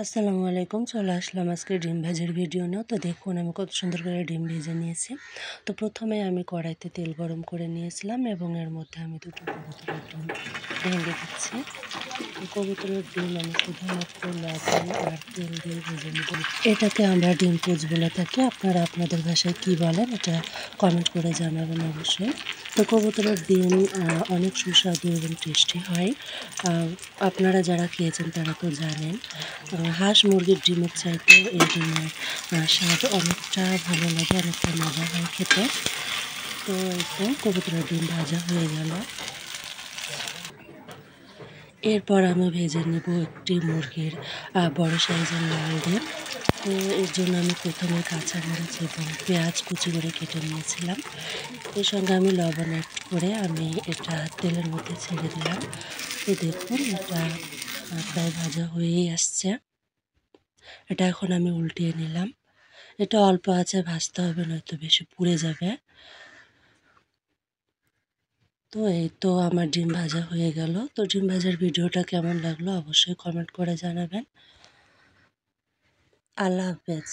আসসালামু আলাইকুম। চলে আসলাম আজকে ডিম ভাজির ভিডিও নিয়ে। তো দেখুন আমি কত সুন্দর করে ডিম ভেজে নিয়েছি। তো প্রথমে আমি কড়াইতে তেল গরম করে নিয়েছিলাম এবং এর মধ্যে আমি দুটো কবুতরের ডিম ভেঙে দিচ্ছি। তো কবুতরের ডিম আমি শুধুমাত্র লবণ আর তেল দিয়ে ভেজে নেব। এটাকে আমরা ডিম পোচ বলে থাকি। আপনারা আপনাদের ভাষায় কী বলেন এটা কমেন্ট করে জানাবেন অবশ্যই। তো কবুতরের ডিম অনেক সুস্বাদু এবং টেস্টি হয়। আপনারা যারা খেয়েছেন তারা তো জানেন। হাঁস মুরগির ডিমের চাইতেও এই ডিমের স্বাদ অনেকটা ভালো লাগে, অনেকটা মজা হয় খেতে। তো এই তো কবুতরের ডিম ভাজা হয়ে গেল। এরপর আমি ভেজে নেব একটি মুরগির বড় সাইজের লাল ডিম। তো এর জন্য আমি প্রথমে কাঁচামরিচ এবং পেঁয়াজ কুচি করে কেটে নিয়েছিলাম। এর সঙ্গে আমি লবণ অ্যাড করে আমি এটা তেলের মধ্যে ছেড়ে দিলাম। তো দেখুন এটা প্রায় ভাজা হয়েই আসছে। এটা এখন আমি উল্টিয়ে নিলাম। এটা অল্প আঁচে ভাজতে হবে, নয়তো বেশি পুড়ে যাবে। তো এই তো আমার ডিম ভাজা হয়ে গেল। তো ডিম ভাজার ভিডিওটা কেমন লাগলো অবশ্যই কমেন্ট করে জানাবেন। আল্লাহ হাফেজ।